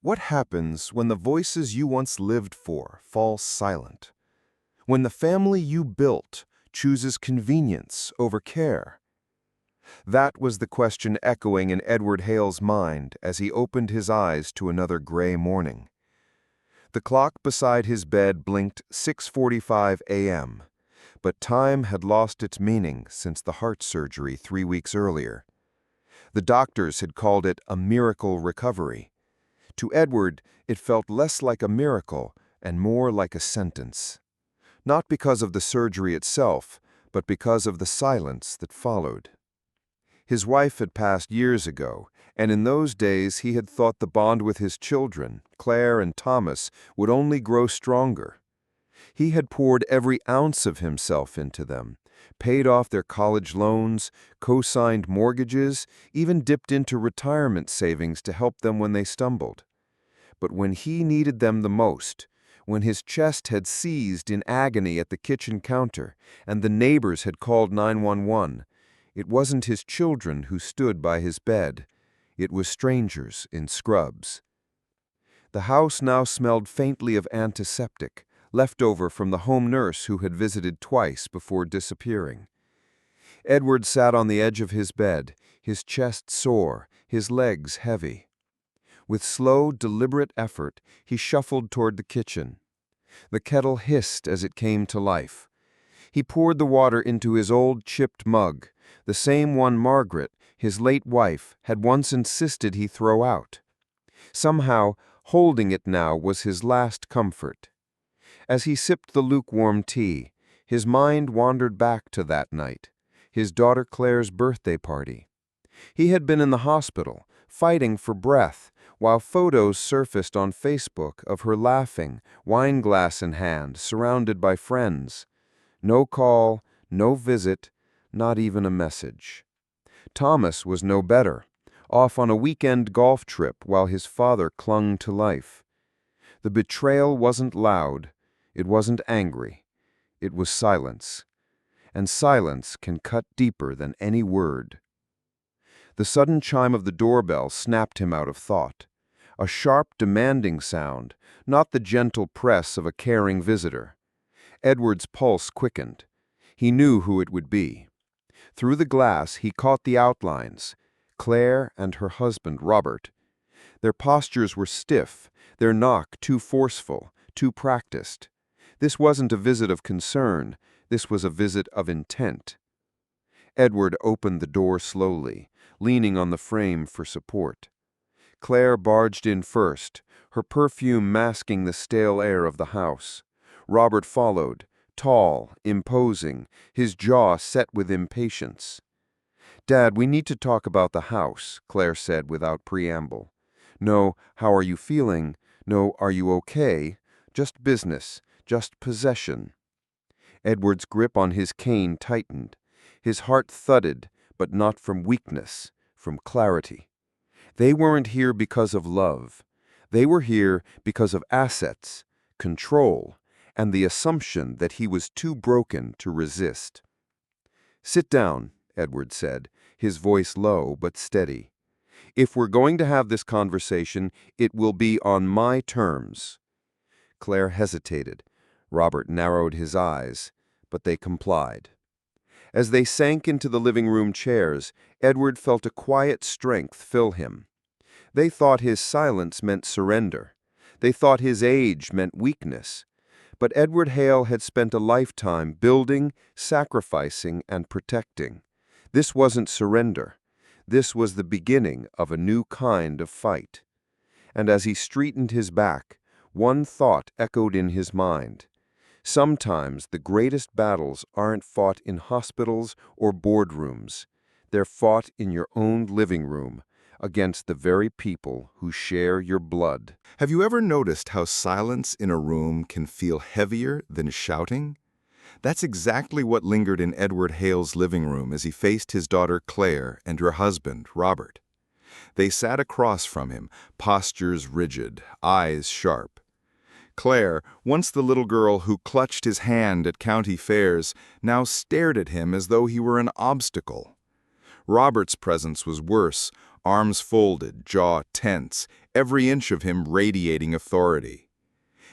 What happens when the voices you once lived for fall silent? When the family you built chooses convenience over care? That was the question echoing in Edward Hale's mind as he opened his eyes to another gray morning. The clock beside his bed blinked 6:45 a.m., but time had lost its meaning since the heart surgery 3 weeks earlier. The doctors had called it a miracle recovery. To Edward, it felt less like a miracle and more like a sentence. Not because of the surgery itself, but because of the silence that followed. His wife had passed years ago, and in those days he had thought the bond with his children, Claire and Thomas, would only grow stronger. He had poured every ounce of himself into them, paid off their college loans, co-signed mortgages, even dipped into retirement savings to help them when they stumbled. But when he needed them the most, when his chest had seized in agony at the kitchen counter and the neighbors had called 911, it wasn't his children who stood by his bed. It was strangers in scrubs. The house now smelled faintly of antiseptic, left over from the home nurse who had visited twice before disappearing. Edward sat on the edge of his bed, his chest sore, his legs heavy. With slow, deliberate effort, he shuffled toward the kitchen. The kettle hissed as it came to life. He poured the water into his old chipped mug, the same one Margaret, his late wife, had once insisted he throw out. Somehow, holding it now was his last comfort. As he sipped the lukewarm tea, his mind wandered back to that night, his daughter Claire's birthday party. He had been in the hospital, fighting for breath, while photos surfaced on Facebook of her laughing, wine glass in hand, surrounded by friends. No call, no visit, not even a message. Thomas was no better, off on a weekend golf trip while his father clung to life. The betrayal wasn't loud, it wasn't angry, it was silence. And silence can cut deeper than any word. The sudden chime of the doorbell snapped him out of thought. A sharp, demanding sound, not the gentle press of a caring visitor. Edward's pulse quickened. He knew who it would be. Through the glass, he caught the outlines. Claire and her husband, Robert. Their postures were stiff, their knock too forceful, too practiced. This wasn't a visit of concern. This was a visit of intent. Edward opened the door slowly, leaning on the frame for support. Claire barged in first, her perfume masking the stale air of the house. Robert followed, tall, imposing, his jaw set with impatience. "Dad, we need to talk about the house," Claire said without preamble. "No, how are you feeling? No, are you okay? Just business, just possession." Edward's grip on his cane tightened. His heart thudded, but not from weakness, from clarity. They weren't here because of love. They were here because of assets, control, and the assumption that he was too broken to resist. "Sit down," Edward said, his voice low but steady. "If we're going to have this conversation, it will be on my terms." Claire hesitated. Robert narrowed his eyes, but they complied. As they sank into the living room chairs, Edward felt a quiet strength fill him. They thought his silence meant surrender. They thought his age meant weakness. But Edward Hale had spent a lifetime building, sacrificing, and protecting. This wasn't surrender. This was the beginning of a new kind of fight. And as he straightened his back, one thought echoed in his mind. Sometimes the greatest battles aren't fought in hospitals or boardrooms. They're fought in your own living room, against the very people who share your blood. Have you ever noticed how silence in a room can feel heavier than shouting? That's exactly what lingered in Edward Hale's living room as he faced his daughter Claire and her husband, Robert. They sat across from him, postures rigid, eyes sharp. Claire, once the little girl who clutched his hand at county fairs, now stared at him as though he were an obstacle. Robert's presence was worse, arms folded, jaw tense, every inch of him radiating authority.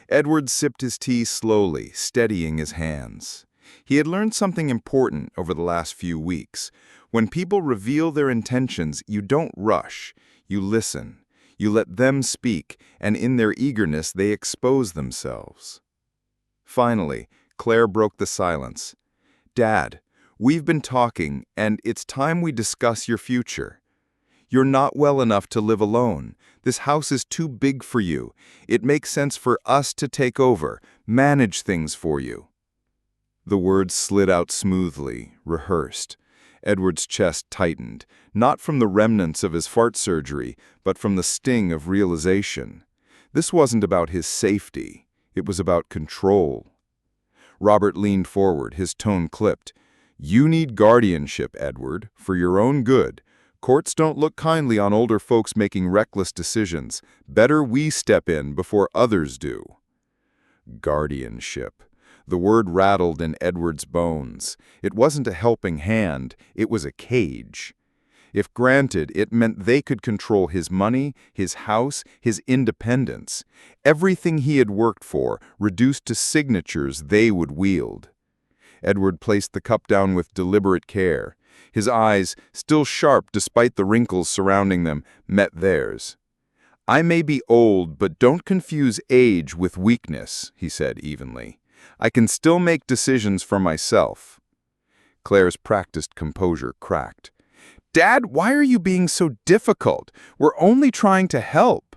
Edward sipped his tea slowly, steadying his hands. He had learned something important over the last few weeks. When people reveal their intentions, you don't rush. You listen. You let them speak, and in their eagerness, they expose themselves. Finally, Claire broke the silence. "Dad, we've been talking, and it's time we discuss your future. You're not well enough to live alone. This house is too big for you. It makes sense for us to take over, manage things for you." The words slid out smoothly, rehearsed. Edward's chest tightened, not from the remnants of his fart surgery, but from the sting of realization. This wasn't about his safety. It was about control. Robert leaned forward, his tone clipped. "You need guardianship, Edward, for your own good. Courts don't look kindly on older folks making reckless decisions. Better we step in before others do." Guardianship. The word rattled in Edward's bones. It wasn't a helping hand, it was a cage. If granted, it meant they could control his money, his house, his independence. Everything he had worked for, reduced to signatures they would wield. Edward placed the cup down with deliberate care. His eyes, still sharp despite the wrinkles surrounding them, met theirs. "I may be old, but don't confuse age with weakness," he said evenly. "I can still make decisions for myself." Claire's practiced composure cracked. "Dad, why are you being so difficult? We're only trying to help."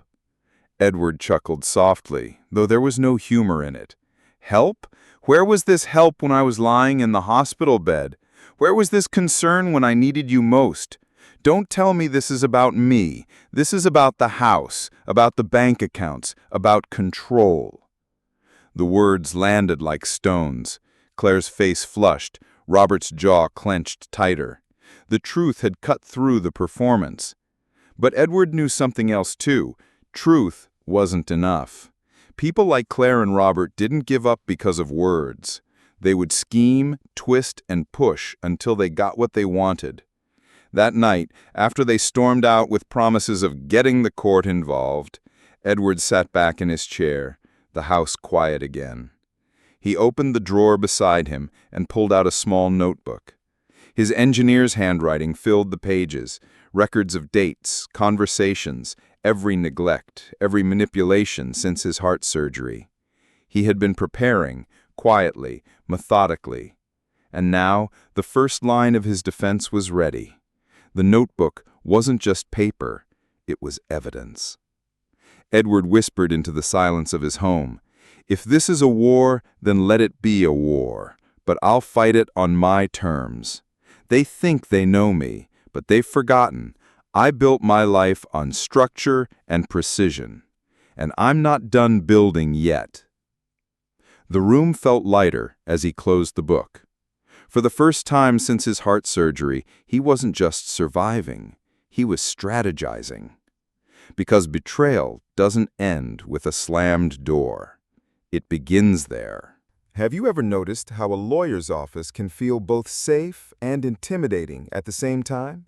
Edward chuckled softly, though there was no humor in it. "Help? Where was this help when I was lying in the hospital bed? Where was this concern when I needed you most? Don't tell me this is about me. This is about the house, about the bank accounts, about control." The words landed like stones. Claire's face flushed, Robert's jaw clenched tighter. The truth had cut through the performance. But Edward knew something else too. Truth wasn't enough. People like Claire and Robert didn't give up because of words. They would scheme, twist, and push until they got what they wanted. That night, after they stormed out with promises of getting the court involved, Edward sat back in his chair, the house quiet again. He opened the drawer beside him and pulled out a small notebook. His engineer's handwriting filled the pages, records of dates, conversations, every neglect, every manipulation since his heart surgery. He had been preparing, quietly, methodically. And now, the first line of his defense was ready. The notebook wasn't just paper, it was evidence. Edward whispered into the silence of his home, "If this is a war, then let it be a war, but I'll fight it on my terms. They think they know me, but they've forgotten. I built my life on structure and precision, and I'm not done building yet." The room felt lighter as he closed the book. For the first time since his heart surgery, he wasn't just surviving, he was strategizing. Because betrayal doesn't end with a slammed door. It begins there. Have you ever noticed how a lawyer's office can feel both safe and intimidating at the same time?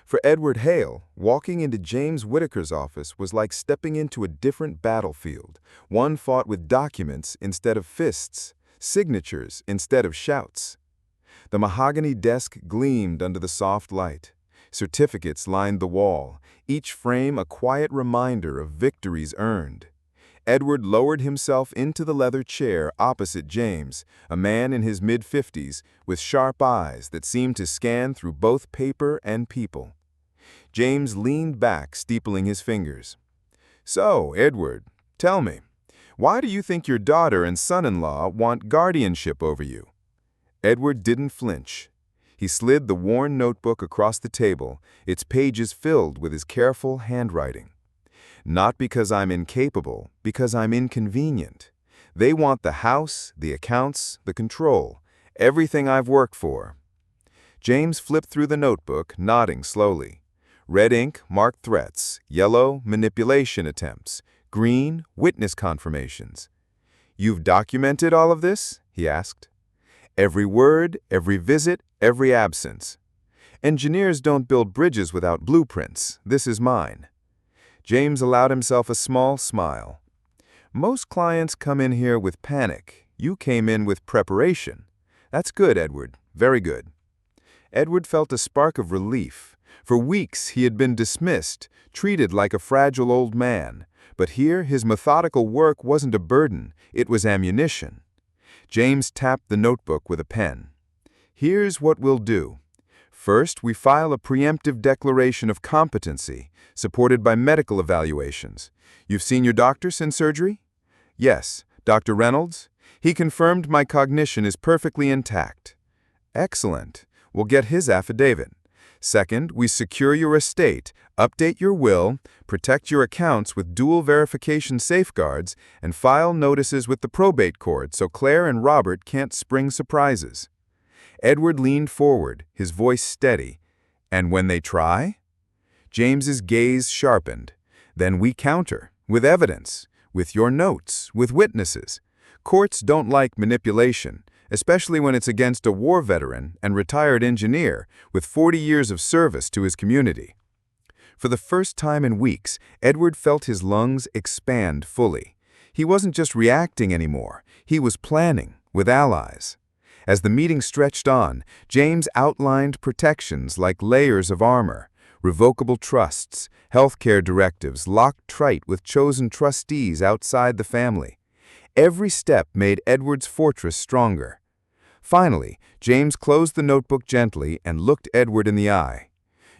For Edward Hale, walking into James Whitaker's office was like stepping into a different battlefield, one fought with documents instead of fists, signatures instead of shouts. The mahogany desk gleamed under the soft light. Certificates lined the wall, each frame a quiet reminder of victories earned. Edward lowered himself into the leather chair opposite James, a man in his mid-50s with sharp eyes that seemed to scan through both paper and people. James leaned back, steepling his fingers. "So, Edward, tell me, why do you think your daughter and son-in-law want guardianship over you?" Edward didn't flinch. He slid the worn notebook across the table, its pages filled with his careful handwriting. "Not because I'm incapable, because I'm inconvenient. They want the house, the accounts, the control, everything I've worked for." James flipped through the notebook, nodding slowly. Red ink marked threats, yellow manipulation attempts, green witness confirmations. "You've documented all of this?" he asked. "Every word, every visit, every absence." Engineers don't build bridges without blueprints. This is mine." James allowed himself a small smile. "Most clients come in here with panic. You came in with preparation. That's good, Edward. Very good." Edward felt a spark of relief. For weeks he had been dismissed, treated like a fragile old man. But here his methodical work wasn't a burden, it was ammunition. James tapped the notebook with a pen. "Here's what we'll do. First, we file a preemptive declaration of competency, supported by medical evaluations. You've seen your doctor since surgery?" "Yes. Dr. Reynolds? He confirmed my cognition is perfectly intact." "Excellent. We'll get his affidavit. Second, we secure your estate, update your will, protect your accounts with dual verification safeguards, and file notices with the probate court so Claire and Robert can't spring surprises." Edward leaned forward, his voice steady. "And when they try?" James's gaze sharpened. "Then we counter, with evidence, with your notes, with witnesses. Courts don't like manipulation, especially when it's against a war veteran and retired engineer with 40 years of service to his community." For the first time in weeks, Edward felt his lungs expand fully. He wasn't just reacting anymore, he was planning, with allies. As the meeting stretched on, James outlined protections like layers of armor, revocable trusts, healthcare directives locked tight with chosen trustees outside the family. Every step made Edward's fortress stronger. Finally, James closed the notebook gently and looked Edward in the eye.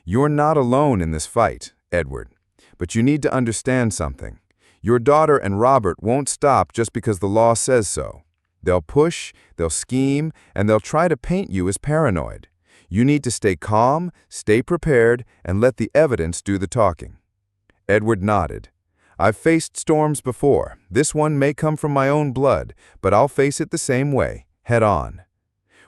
"You're not alone in this fight, Edward, but you need to understand something. Your daughter and Robert won't stop just because the law says so. They'll push, they'll scheme, and they'll try to paint you as paranoid. You need to stay calm, stay prepared, and let the evidence do the talking." Edward nodded. "I've faced storms before. This one may come from my own blood, but I'll face it the same way, head on."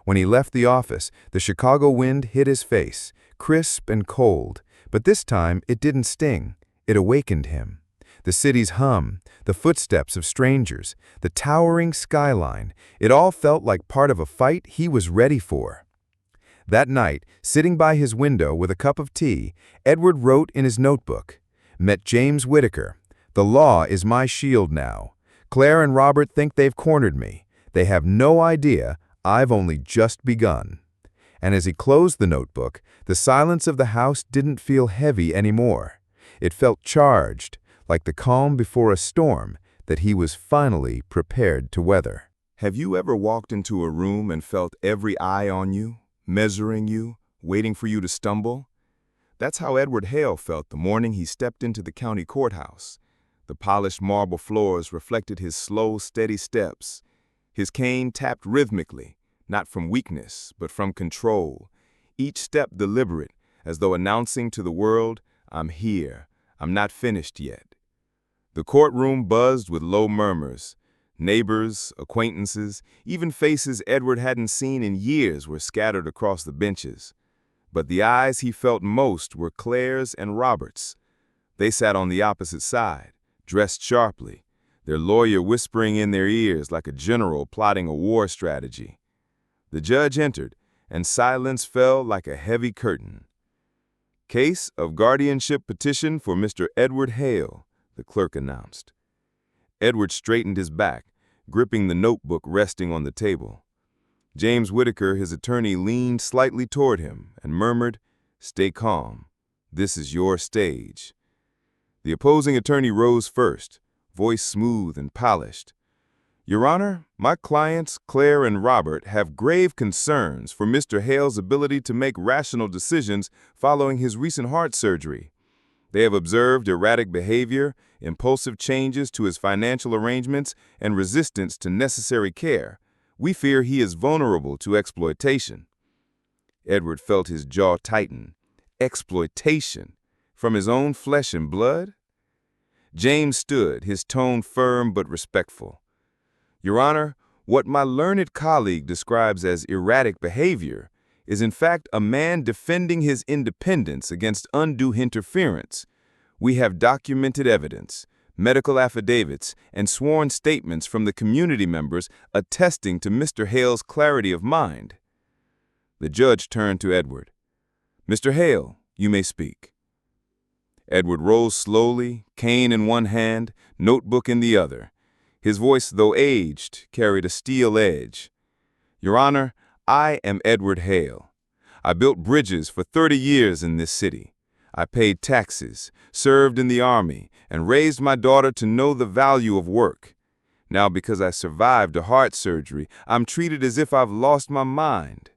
When he left the office, the Chicago wind hit his face, crisp and cold, but this time it didn't sting. It awakened him. The city's hum, the footsteps of strangers, the towering skyline, it all felt like part of a fight he was ready for. That night, sitting by his window with a cup of tea, Edward wrote in his notebook, "Met James Whitaker. The law is my shield now. Claire and Robert think they've cornered me. They have no idea I've only just begun." And as he closed the notebook, the silence of the house didn't feel heavy anymore. It felt charged, like the calm before a storm that he was finally prepared to weather. Have you ever walked into a room and felt every eye on you, measuring you, waiting for you to stumble? That's how Edward Hale felt the morning he stepped into the county courthouse. The polished marble floors reflected his slow, steady steps. His cane tapped rhythmically, not from weakness, but from control. Each step deliberate, as though announcing to the world, "I'm here, I'm not finished yet." The courtroom buzzed with low murmurs. Neighbors, acquaintances, even faces Edward hadn't seen in years were scattered across the benches. But the eyes he felt most were Claire's and Robert's. They sat on the opposite side, dressed sharply, their lawyer whispering in their ears like a general plotting a war strategy. The judge entered, and silence fell like a heavy curtain. "Case of guardianship petition for Mr. Edward Hale," the clerk announced. Edward straightened his back, gripping the notebook resting on the table. James Whitaker, his attorney, leaned slightly toward him and murmured, "Stay calm. This is your stage." The opposing attorney rose first, voice smooth and polished. "Your Honor, my clients, Claire and Robert, have grave concerns for Mr. Hale's ability to make rational decisions following his recent heart surgery. They have observed erratic behavior, impulsive changes to his financial arrangements, and resistance to necessary care. We fear he is vulnerable to exploitation." Edward felt his jaw tighten. Exploitation? From his own flesh and blood? James stood, his tone firm but respectful. "Your Honor, what my learned colleague describes as erratic behavior is in fact a man defending his independence against undue interference. We have documented evidence, medical affidavits, and sworn statements from the community members attesting to Mr. Hale's clarity of mind." The judge turned to Edward. Mr. Hale, you may speak. Edward rose slowly, cane in one hand, notebook in the other. His voice, though aged, carried a steel edge. Your Honor, I am Edward Hale. I built bridges for 30 years in this city. I paid taxes, served in the army, and raised my daughter to know the value of work. Now, because I survived a heart surgery, I'm treated as if I've lost my mind.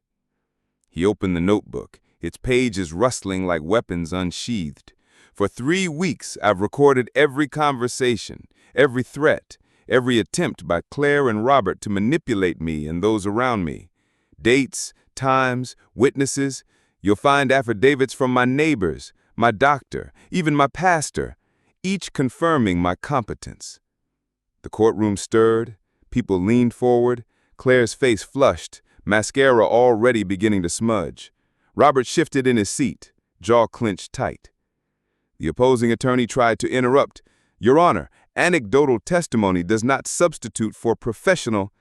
He opened the notebook, its pages rustling like weapons unsheathed. For 3 weeks, I've recorded every conversation, every threat, every attempt by Claire and Robert to manipulate me and those around me. Dates, times, witnesses. You'll find affidavits from my neighbors, my doctor, even my pastor, each confirming my competence. The courtroom stirred, people leaned forward, Claire's face flushed, mascara already beginning to smudge. Robert shifted in his seat, jaw clenched tight. The opposing attorney tried to interrupt. Your Honor, anecdotal testimony does not substitute for professional.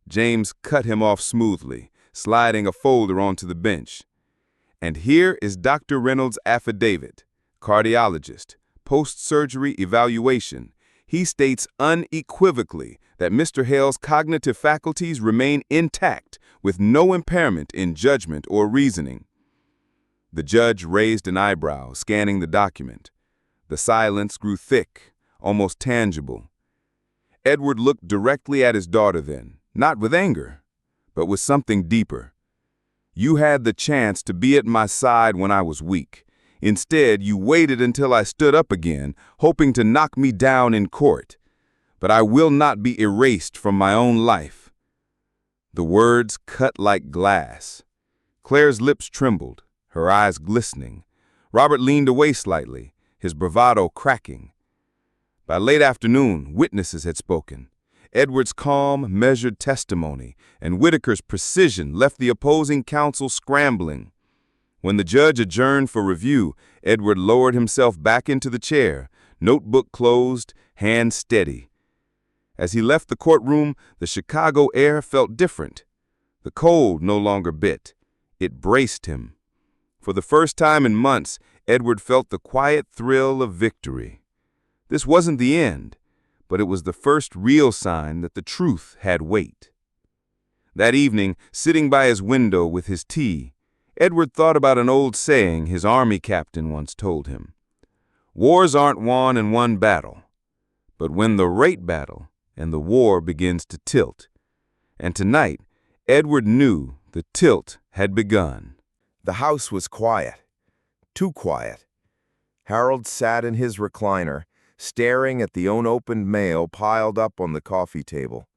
James cut him off smoothly, sliding a folder onto the bench. And here is Dr. Reynolds' affidavit, cardiologist, post-surgery evaluation. He states unequivocally that Mr. Hale's cognitive faculties remain intact, with no impairment in judgment or reasoning. The judge raised an eyebrow, scanning the document. The silence grew thick, almost tangible. Edward looked directly at his daughter then, not with anger, but with something deeper. You had the chance to be at my side when I was weak. Instead, you waited until I stood up again, hoping to knock me down in court. But I will not be erased from my own life. The words cut like glass. Claire's lips trembled, her eyes glistening. Robert leaned away slightly, his bravado cracking. By late afternoon, witnesses had spoken. Edward's calm, measured testimony and Whitaker's precision left the opposing counsel scrambling. When the judge adjourned for review, Edward lowered himself back into the chair, notebook closed, hand steady. As he left the courtroom, the Chicago air felt different. The cold no longer bit. It braced him. For the first time in months, Edward felt the quiet thrill of victory. This wasn't the end, but it was the first real sign that the truth had weight. That evening, sitting by his window with his tea, Edward thought about an old saying his army captain once told him. Wars aren't won in one battle, but when the right battle and the war begins to tilt. And tonight, Edward knew the tilt had begun. The house was quiet. Too quiet. Harold sat in his recliner, staring at the unopened mail piled up on the coffee table.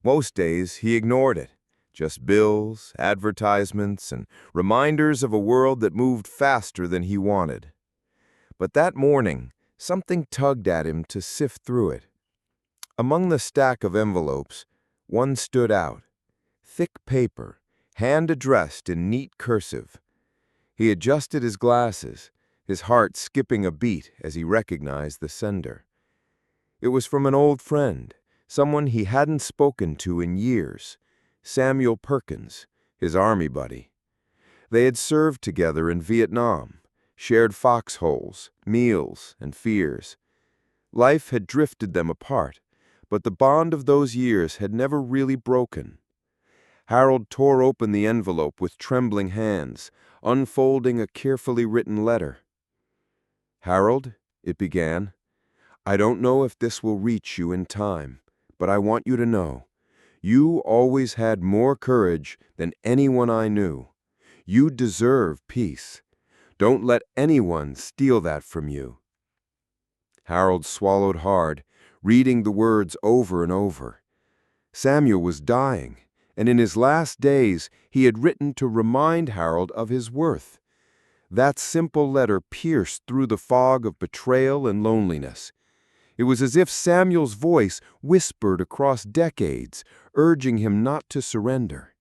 Most days, he ignored it. Just bills, advertisements, and reminders of a world that moved faster than he wanted. But that morning, something tugged at him to sift through it. Among the stack of envelopes, one stood out. Thick paper, hand-addressed in neat cursive. He adjusted his glasses, his heart skipping a beat as he recognized the sender. It was from an old friend, someone he hadn't spoken to in years. Samuel Perkins, his army buddy. They had served together in Vietnam, shared foxholes, meals, and fears. Life had drifted them apart, but the bond of those years had never really broken. Harold tore open the envelope with trembling hands, unfolding a carefully written letter. Harold, it began, I don't know if this will reach you in time, but I want you to know. You always had more courage than anyone I knew. You deserve peace. Don't let anyone steal that from you. Harold swallowed hard, reading the words over and over. Samuel was dying, and in his last days he had written to remind Harold of his worth. That simple letter pierced through the fog of betrayal and loneliness. It was as if Samuel's voice whispered across decades, urging him not to surrender.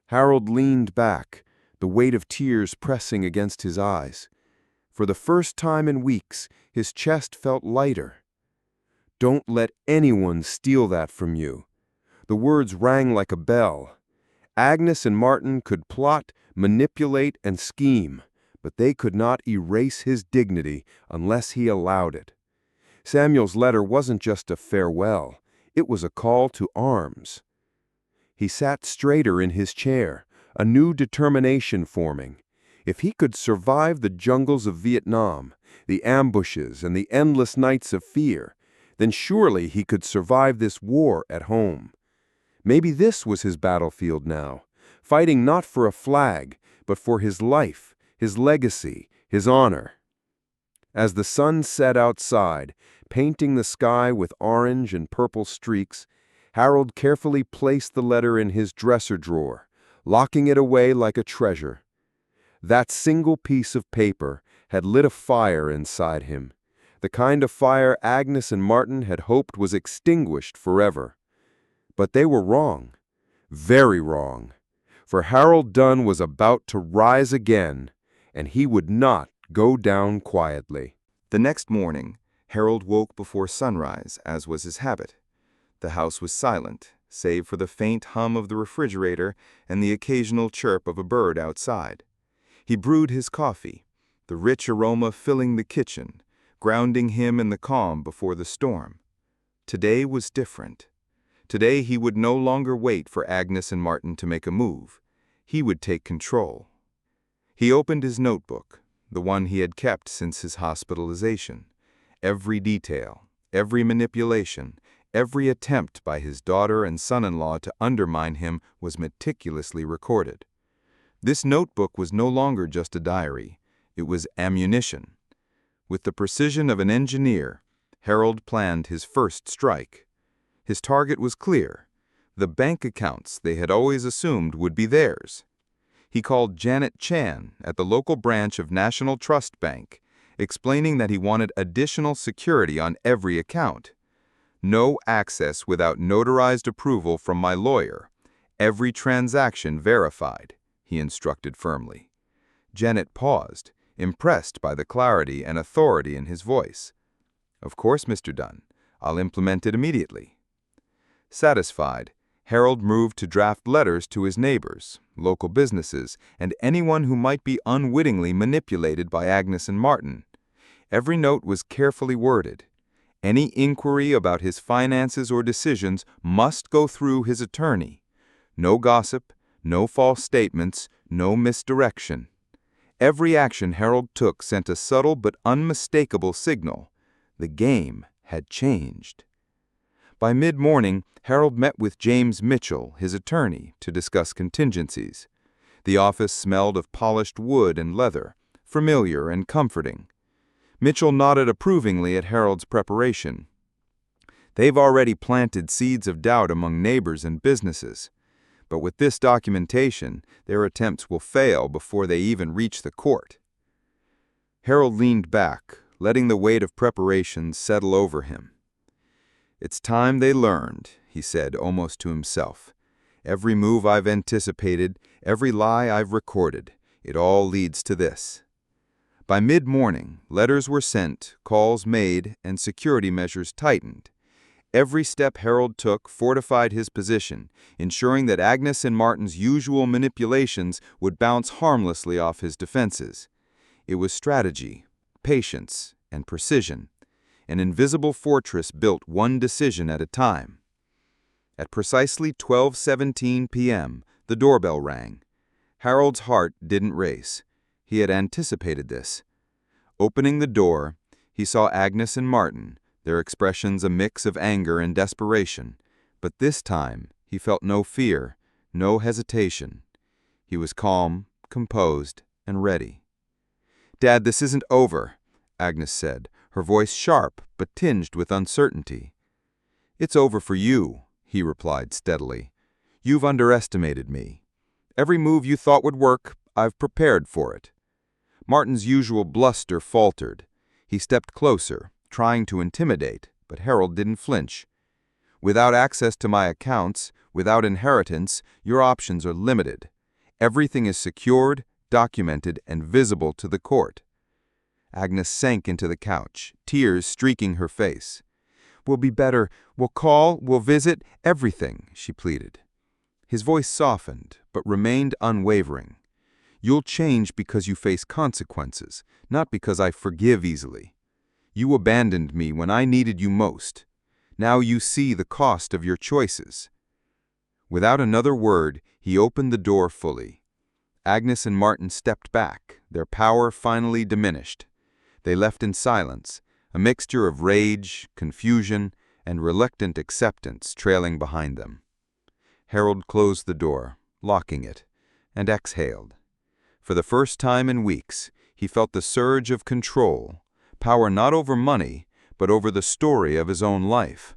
Harold leaned back, the weight of tears pressing against his eyes. For the first time in weeks, his chest felt lighter. Don't let anyone steal that from you. The words rang like a bell. Agnes and Martin could plot, manipulate and scheme, but they could not erase his dignity unless he allowed it. Samuel's letter wasn't just a farewell, it was a call to arms. He sat straighter in his chair, a new determination forming. If he could survive the jungles of Vietnam, the ambushes and the endless nights of fear, then surely he could survive this war at home. Maybe this was his battlefield now, fighting not for a flag, but for his life, his legacy, his honor. As the sun set outside, painting the sky with orange and purple streaks, Harold carefully placed the letter in his dresser drawer, locking it away like a treasure. That single piece of paper had lit a fire inside him, the kind of fire Agnes and Martin had hoped was extinguished forever. But they were wrong, very wrong, for Harold Dunn was about to rise again, and he would not go down quietly. The next morning, Harold woke before sunrise, as was his habit. The house was silent, save for the faint hum of the refrigerator and the occasional chirp of a bird outside. He brewed his coffee, the rich aroma filling the kitchen, grounding him in the calm before the storm. Today was different. Today he would no longer wait for Agnes and Martin to make a move. He would take control. He opened his notebook, the one he had kept since his hospitalization. Every detail, every manipulation, every attempt by his daughter and son-in-law to undermine him was meticulously recorded. This notebook was no longer just a diary. It was ammunition. With the precision of an engineer, Harold planned his first strike. His target was clear. The bank accounts they had always assumed would be theirs. He called Janet Chan at the local branch of National Trust Bank, explaining that he wanted additional security on every account. No access without notarized approval from my lawyer. Every transaction verified, he instructed firmly. Janet paused, impressed by the clarity and authority in his voice. "Of course, Mr. Dunn. I'll implement it immediately." Satisfied, Harold moved to draft letters to his neighbors, local businesses, and anyone who might be unwittingly manipulated by Agnes and Martin. Every note was carefully worded. Any inquiry about his finances or decisions must go through his attorney. No gossip, no false statements, no misdirection. Every action Harold took sent a subtle but unmistakable signal. The game had changed. By mid-morning, Harold met with James Mitchell, his attorney, to discuss contingencies. The office smelled of polished wood and leather, familiar and comforting. Mitchell nodded approvingly at Harold's preparation. "They've already planted seeds of doubt among neighbors and businesses. But with this documentation, their attempts will fail before they even reach the court." Harold leaned back, letting the weight of preparation settle over him. "It's time they learned," he said almost to himself. "Every move I've anticipated, every lie I've recorded, it all leads to this." By mid-morning, letters were sent, calls made, and security measures tightened. Every step Harold took fortified his position, ensuring that Agnes and Martin's usual manipulations would bounce harmlessly off his defenses. It was strategy, patience, and precision, an invisible fortress built one decision at a time. At precisely 12:17 p.m., the doorbell rang. Harold's heart didn't race. He had anticipated this. Opening the door, he saw Agnes and Martin, their expressions a mix of anger and desperation. But this time, he felt no fear, no hesitation. He was calm, composed, and ready. "Dad, this isn't over," Agnes said, her voice sharp but tinged with uncertainty. "It's over for you," he replied steadily. "You've underestimated me. Every move you thought would work, I've prepared for it." Martin's usual bluster faltered. He stepped closer, trying to intimidate, but Harold didn't flinch. "Without access to my accounts, without inheritance, your options are limited. Everything is secured, documented, and visible to the court." Agnes sank into the couch, tears streaking her face. "We'll be better. We'll call, we'll visit, everything," she pleaded. His voice softened, but remained unwavering. You'll change because you face consequences, not because I forgive easily. You abandoned me when I needed you most. Now you see the cost of your choices." Without another word, he opened the door fully. Agnes and Martin stepped back, their power finally diminished. They left in silence, a mixture of rage, confusion, and reluctant acceptance trailing behind them. Harold closed the door, locking it, and exhaled. For the first time in weeks, he felt the surge of control, power not over money, but over the story of his own life.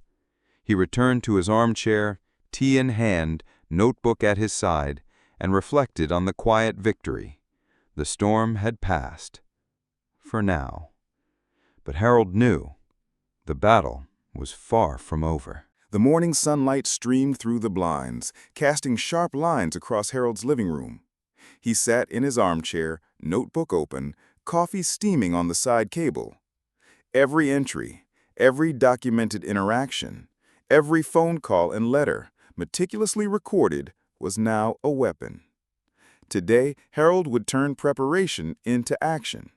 He returned to his armchair, tea in hand, notebook at his side, and reflected on the quiet victory. The storm had passed. For now. But Harold knew the battle was far from over. The morning sunlight streamed through the blinds, casting sharp lines across Harold's living room. He sat in his armchair, notebook open, coffee steaming on the side table. Every entry, every documented interaction, every phone call and letter, meticulously recorded, was now a weapon. Today, Harold would turn preparation into action.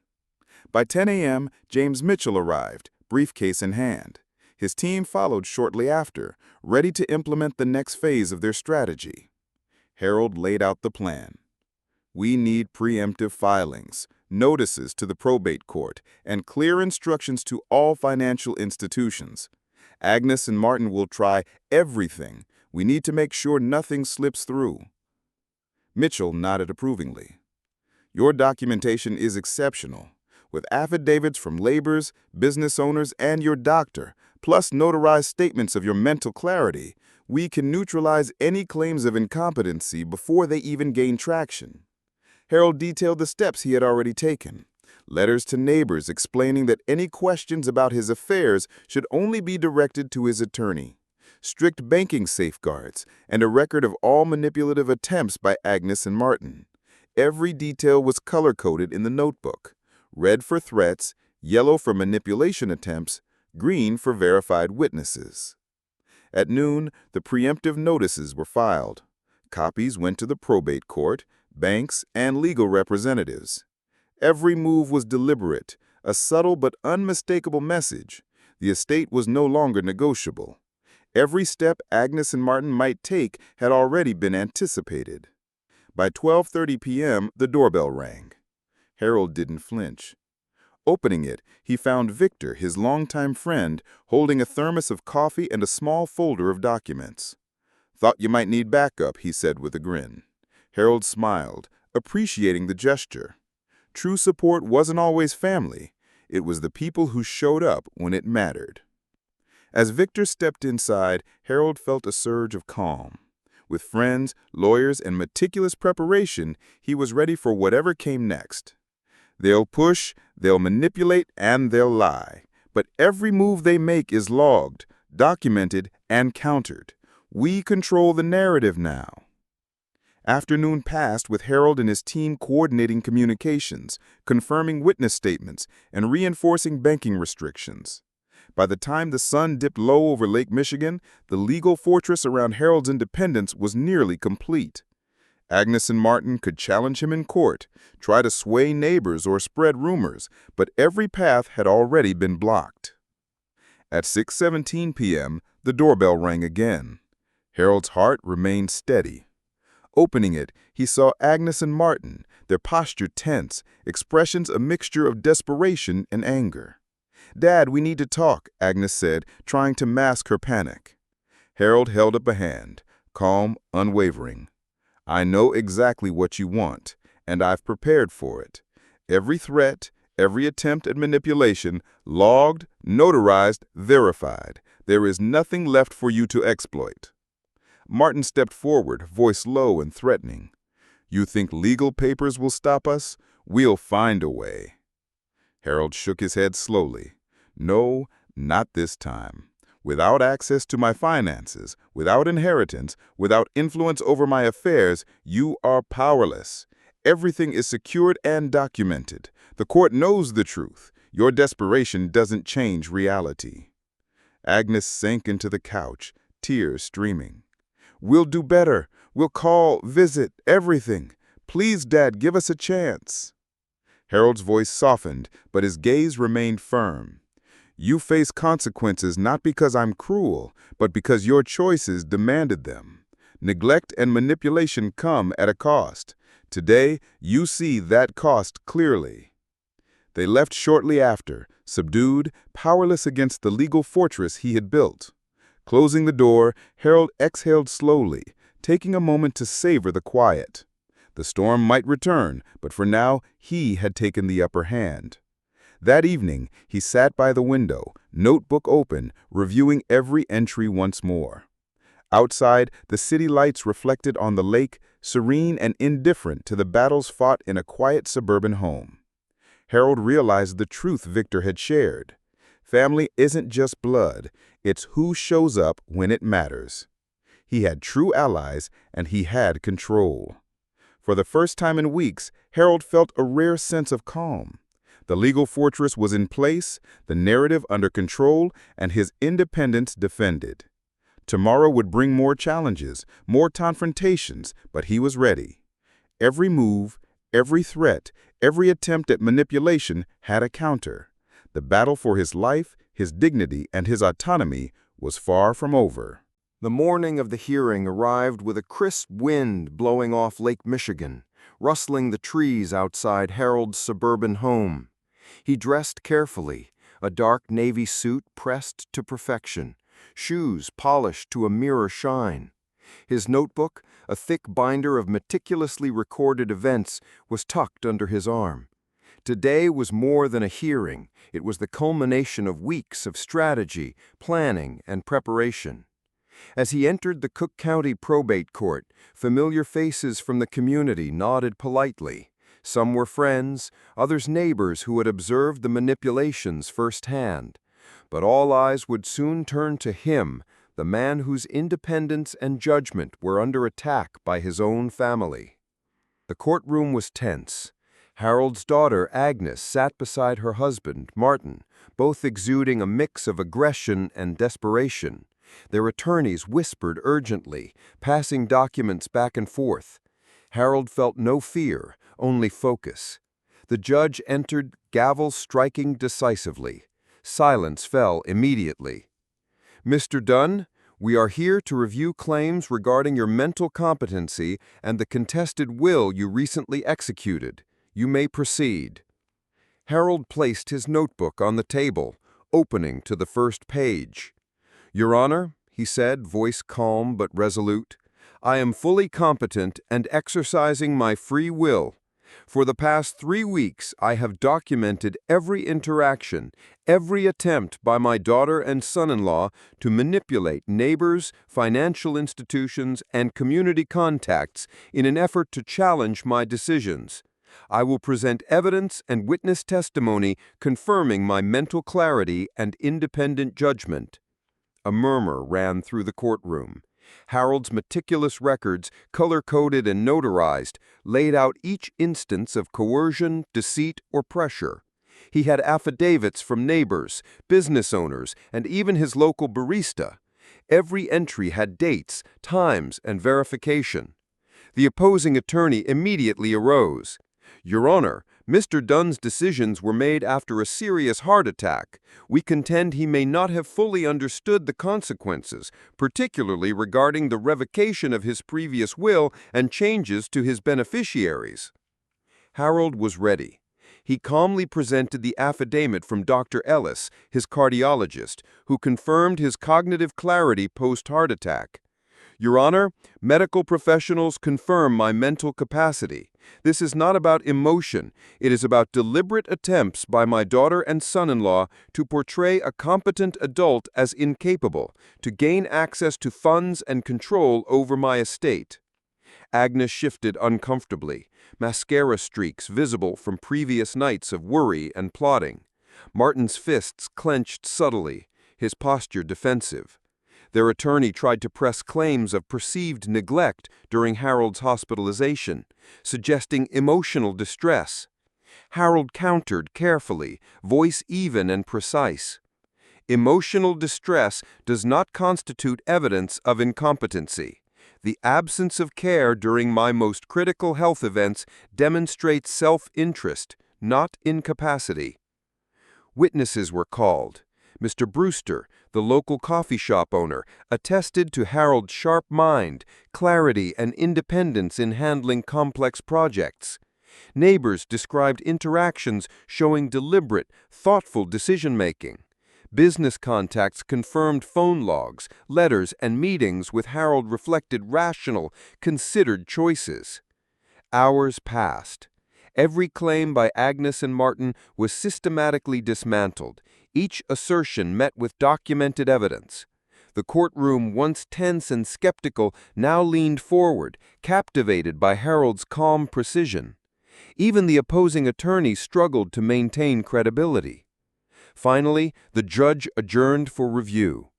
By 10 a.m., James Mitchell arrived, briefcase in hand. His team followed shortly after, ready to implement the next phase of their strategy. Harold laid out the plan. "We need preemptive filings, notices to the probate court, and clear instructions to all financial institutions. Agnes and Martin will try everything. We need to make sure nothing slips through." Mitchell nodded approvingly. "Your documentation is exceptional. With affidavits from laborers, business owners, and your doctor, plus notarized statements of your mental clarity, we can neutralize any claims of incompetency before they even gain traction." Harold detailed the steps he had already taken. Letters to neighbors explaining that any questions about his affairs should only be directed to his attorney. Strict banking safeguards, and a record of all manipulative attempts by Agnes and Martin. Every detail was color-coded in the notebook. Red for threats, yellow for manipulation attempts, green for verified witnesses. At noon, the preemptive notices were filed. Copies went to the probate court, banks, and legal representatives. Every move was deliberate, a subtle but unmistakable message. The estate was no longer negotiable. Every step Agnes and Martin might take had already been anticipated. By 12:30 p.m., the doorbell rang. Harold didn't flinch. Opening it, he found Victor, his longtime friend, holding a thermos of coffee and a small folder of documents. "Thought you might need backup," he said with a grin. Harold smiled, appreciating the gesture. True support wasn't always family. It was the people who showed up when it mattered. As Victor stepped inside, Harold felt a surge of calm. With friends, lawyers, and meticulous preparation, he was ready for whatever came next. They'll push, they'll manipulate, and they'll lie. But every move they make is logged, documented, and countered. We control the narrative now. Afternoon passed with Harold and his team coordinating communications, confirming witness statements, and reinforcing banking restrictions. By the time the sun dipped low over Lake Michigan, the legal fortress around Harold's independence was nearly complete. Agnes and Martin could challenge him in court, try to sway neighbors or spread rumors, but every path had already been blocked. At 6:17 p.m., the doorbell rang again. Harold's heart remained steady. Opening it, he saw Agnes and Martin, their posture tense, expressions a mixture of desperation and anger. "Dad, we need to talk," Agnes said, trying to mask her panic. Harold held up a hand, calm, unwavering. "I know exactly what you want, and I've prepared for it. Every threat, every attempt at manipulation, logged, notarized, verified. There is nothing left for you to exploit." Martin stepped forward, voice low and threatening. "You think legal papers will stop us? We'll find a way." Harold shook his head slowly. "No, not this time. Without access to my finances, without inheritance, without influence over my affairs, you are powerless. Everything is secured and documented. The court knows the truth. Your desperation doesn't change reality." Agnes sank into the couch, tears streaming. "We'll do better. We'll call, visit, everything. Please, Dad, give us a chance." Harold's voice softened, but his gaze remained firm. "You face consequences not because I'm cruel, but because your choices demanded them. Neglect and manipulation come at a cost. Today, you see that cost clearly." They left shortly after, subdued, powerless against the legal fortress he had built. Closing the door, Harold exhaled slowly, taking a moment to savor the quiet. The storm might return, but for now, he had taken the upper hand. That evening, he sat by the window, notebook open, reviewing every entry once more. Outside, the city lights reflected on the lake, serene and indifferent to the battles fought in a quiet suburban home. Harold realized the truth Victor had shared. Family isn't just blood, it's who shows up when it matters. He had true allies, and he had control. For the first time in weeks, Harold felt a rare sense of calm. The legal fortress was in place, the narrative under control, and his independence defended. Tomorrow would bring more challenges, more confrontations, but he was ready. Every move, every threat, every attempt at manipulation had a counter. The battle for his life, his dignity, and his autonomy was far from over. The morning of the hearing arrived with a crisp wind blowing off Lake Michigan, rustling the trees outside Harold's suburban home. He dressed carefully, a dark navy suit pressed to perfection, shoes polished to a mirror shine. His notebook, a thick binder of meticulously recorded events, was tucked under his arm. Today was more than a hearing. It was the culmination of weeks of strategy, planning, and preparation. As he entered the Cook County Probate Court, familiar faces from the community nodded politely. Some were friends, others neighbors who had observed the manipulations firsthand. But all eyes would soon turn to him, the man whose independence and judgment were under attack by his own family. The courtroom was tense. Harold's daughter, Agnes, sat beside her husband, Martin, both exuding a mix of aggression and desperation. Their attorneys whispered urgently, passing documents back and forth. Harold felt no fear, only focus. The judge entered, gavel striking decisively. Silence fell immediately. "Mr. Dunn, we are here to review claims regarding your mental competency and the contested will you recently executed. You may proceed." Harold placed his notebook on the table, opening to the first page. "Your Honor," he said, voice calm but resolute, "I am fully competent and exercising my free will. For the past 3 weeks, I have documented every interaction, every attempt by my daughter and son-in-law to manipulate neighbors, financial institutions, and community contacts in an effort to challenge my decisions. I will present evidence and witness testimony confirming my mental clarity and independent judgment." A murmur ran through the courtroom. Harold's meticulous records, color-coded and notarized, laid out each instance of coercion, deceit, or pressure. He had affidavits from neighbors, business owners, and even his local barista. Every entry had dates, times, and verification. The opposing attorney immediately arose. "Your Honor, Mr. Dunn's decisions were made after a serious heart attack. We contend he may not have fully understood the consequences, particularly regarding the revocation of his previous will and changes to his beneficiaries." Harold was ready. He calmly presented the affidavit from Dr. Ellis, his cardiologist, who confirmed his cognitive clarity post-heart attack. "Your Honor, medical professionals confirm my mental capacity. This is not about emotion. It is about deliberate attempts by my daughter and son-in-law to portray a competent adult as incapable, to gain access to funds and control over my estate." Agnes shifted uncomfortably, mascara streaks visible from previous nights of worry and plotting. Martin's fists clenched subtly, his posture defensive. Their attorney tried to press claims of perceived neglect during Harold's hospitalization, suggesting emotional distress. Harold countered carefully, voice even and precise. "Emotional distress does not constitute evidence of incompetency. The absence of care during my most critical health events demonstrates self-interest, not incapacity. Witnesses were called. Mr. Brewster, the local coffee shop owner, attested to Harold's sharp mind, clarity, and independence in handling complex projects. Neighbors described interactions showing deliberate, thoughtful decision-making. Business contacts confirmed phone logs, letters, and meetings with Harold reflected rational, considered choices. Hours passed. Every claim by Agnes and Martin was systematically dismantled, each assertion met with documented evidence. The courtroom, once tense and skeptical, now leaned forward, captivated by Harold's calm precision. Even the opposing attorneys struggled to maintain credibility. Finally, the judge adjourned for review.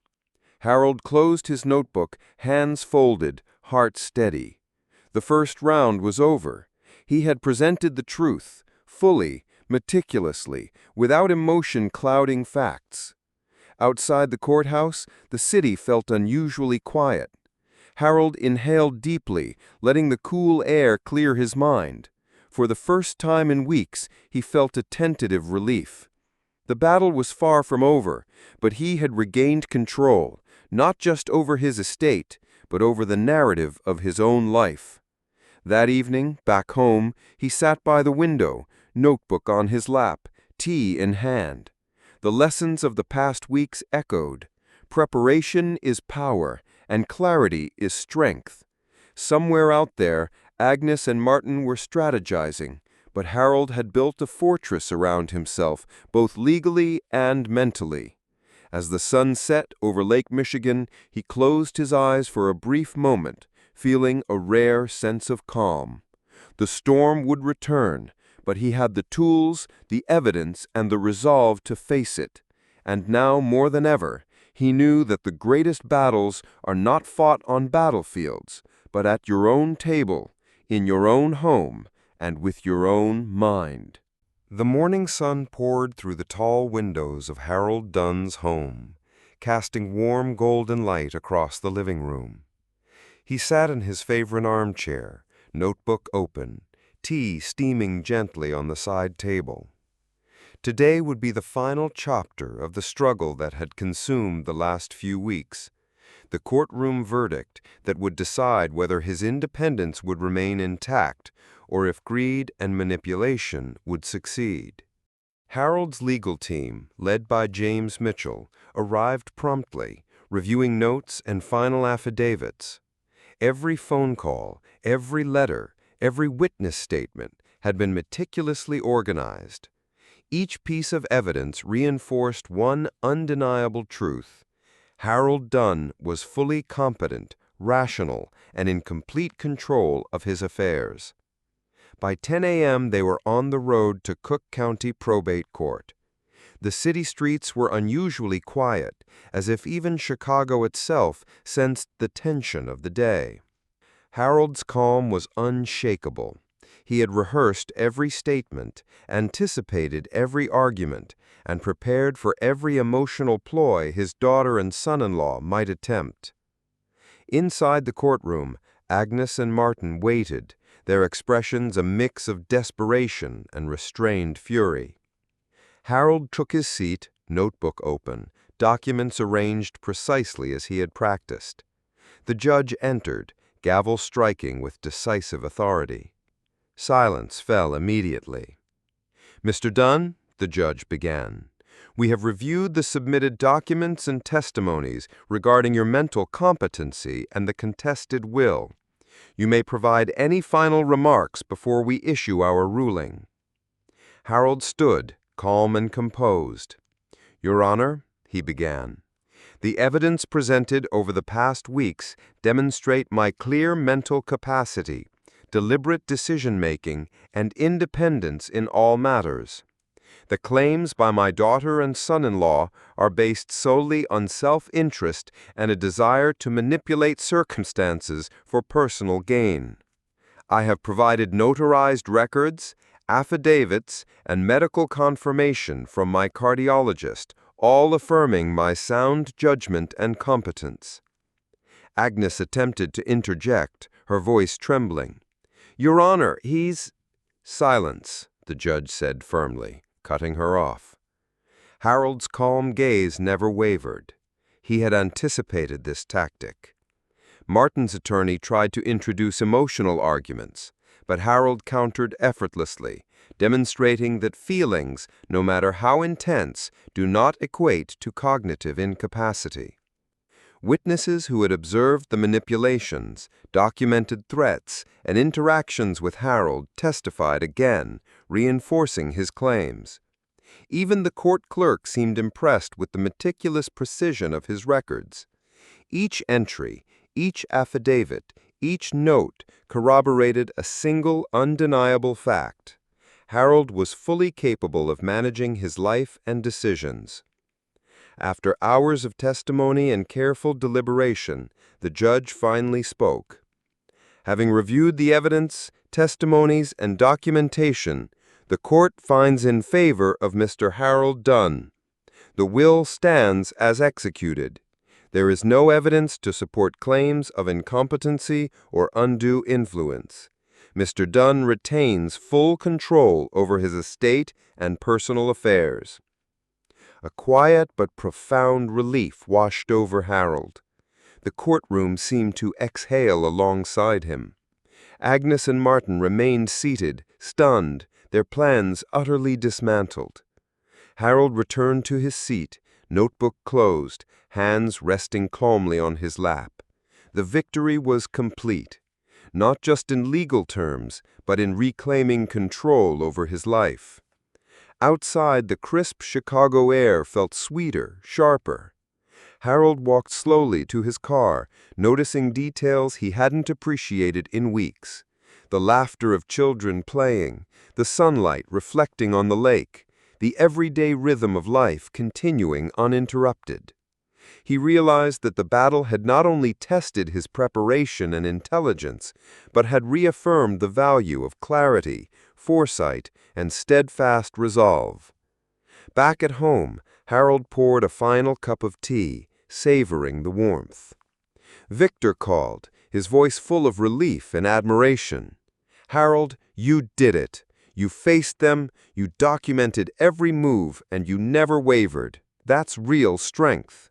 Harold closed his notebook, hands folded, heart steady. The first round was over. He had presented the truth, fully, meticulously, without emotion clouding facts. Outside the courthouse, the city felt unusually quiet. Harold inhaled deeply, letting the cool air clear his mind. For the first time in weeks, he felt a tentative relief. The battle was far from over, but he had regained control, not just over his estate, but over the narrative of his own life. That evening, back home, he sat by the window, notebook on his lap, tea in hand. The lessons of the past weeks echoed. Preparation is power, and clarity is strength. Somewhere out there, Agnes and Martin were strategizing, but Harold had built a fortress around himself, both legally and mentally. As the sun set over Lake Michigan, he closed his eyes for a brief moment, feeling a rare sense of calm. The storm would return, but he had the tools, the evidence, and the resolve to face it. And now, more than ever, he knew that the greatest battles are not fought on battlefields, but at your own table, in your own home, and with your own mind. The morning sun poured through the tall windows of Harold Dunn's home, casting warm golden light across the living room. He sat in his favorite armchair, notebook open, tea steaming gently on the side table. Today would be the final chapter of the struggle that had consumed the last few weeks, the courtroom verdict that would decide whether his independence would remain intact or if greed and manipulation would succeed. Harold's legal team, led by James Mitchell, arrived promptly, reviewing notes and final affidavits. Every phone call, every letter, every witness statement had been meticulously organized. Each piece of evidence reinforced one undeniable truth. Harold Dunn was fully competent, rational, and in complete control of his affairs. By 10 a.m. they were on the road to Cook County Probate Court. The city streets were unusually quiet, as if even Chicago itself sensed the tension of the day. Harold's calm was unshakable. He had rehearsed every statement, anticipated every argument, and prepared for every emotional ploy his daughter and son-in-law might attempt. Inside the courtroom, Agnes and Martin waited, their expressions a mix of desperation and restrained fury. Harold took his seat, notebook open, documents arranged precisely as he had practiced. The judge entered, gavel striking with decisive authority. Silence fell immediately. "Mr. Dunn," the judge began, "we have reviewed the submitted documents and testimonies regarding your mental competency and the contested will. You may provide any final remarks before we issue our ruling." Harold stood, calm and composed. "Your Honor," he began, "the evidence presented over the past weeks demonstrate my clear mental capacity, deliberate decision-making, and independence in all matters. The claims by my daughter and son-in-law are based solely on self-interest and a desire to manipulate circumstances for personal gain. I have provided notarized records, affidavits, and medical confirmation from my cardiologist, all affirming my sound judgment and competence." Agnes attempted to interject, her voice trembling. "Your Honor, he's—" "Silence," the judge said firmly, cutting her off. Harold's calm gaze never wavered. He had anticipated this tactic. Martin's attorney tried to introduce emotional arguments, but Harold countered effortlessly, demonstrating that feelings, no matter how intense, do not equate to cognitive incapacity. Witnesses who had observed the manipulations, documented threats, and interactions with Harold testified again, reinforcing his claims. Even the court clerk seemed impressed with the meticulous precision of his records. Each entry, each affidavit, each note corroborated a single undeniable fact. Harold was fully capable of managing his life and decisions. After hours of testimony and careful deliberation, the judge finally spoke. Having reviewed the evidence, testimonies, and documentation, the court finds in favor of Mr. Harold Dunn. The will stands as executed. There is no evidence to support claims of incompetency or undue influence. Mr. Dunn retains full control over his estate and personal affairs. A quiet but profound relief washed over Harold. The courtroom seemed to exhale alongside him. Agnes and Martin remained seated, stunned, their plans utterly dismantled. Harold returned to his seat, notebook closed, hands resting calmly on his lap. The victory was complete, not just in legal terms, but in reclaiming control over his life. Outside, the crisp Chicago air felt sweeter, sharper. Harold walked slowly to his car, noticing details he hadn't appreciated in weeks. The laughter of children playing, the sunlight reflecting on the lake, the everyday rhythm of life continuing uninterrupted. He realized that the battle had not only tested his preparation and intelligence, but had reaffirmed the value of clarity, foresight, and steadfast resolve. Back at home, Harold poured a final cup of tea, savoring the warmth. Victor called, his voice full of relief and admiration. "Harold, you did it. You faced them, you documented every move, and you never wavered. That's real strength."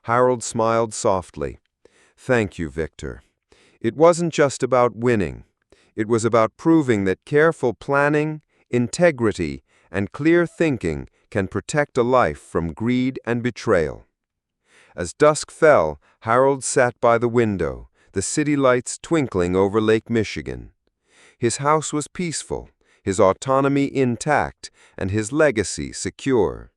Harold smiled softly. "Thank you, Victor. It wasn't just about winning. It was about proving that careful planning, integrity, and clear thinking can protect a life from greed and betrayal." As dusk fell, Harold sat by the window, the city lights twinkling over Lake Michigan. His house was peaceful, his autonomy intact, and his legacy secure.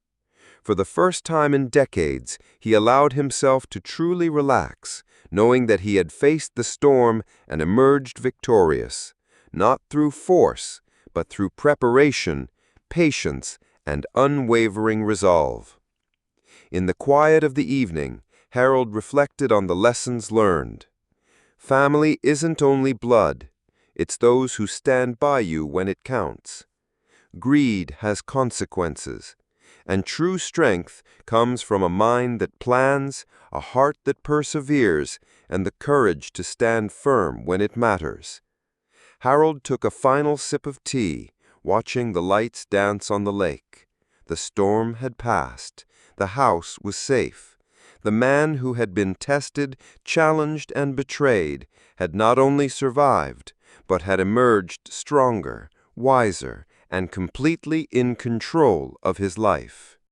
For the first time in decades, he allowed himself to truly relax, knowing that he had faced the storm and emerged victorious, not through force, but through preparation, patience, and unwavering resolve. In the quiet of the evening, Harold reflected on the lessons learned. Family isn't only blood, it's those who stand by you when it counts. Greed has consequences, and true strength comes from a mind that plans, a heart that perseveres, and the courage to stand firm when it matters. Harold took a final sip of tea, watching the lights dance on the lake. The storm had passed. The house was safe. The man who had been tested, challenged, and betrayed had not only survived, but had emerged stronger, wiser, and completely in control of his life.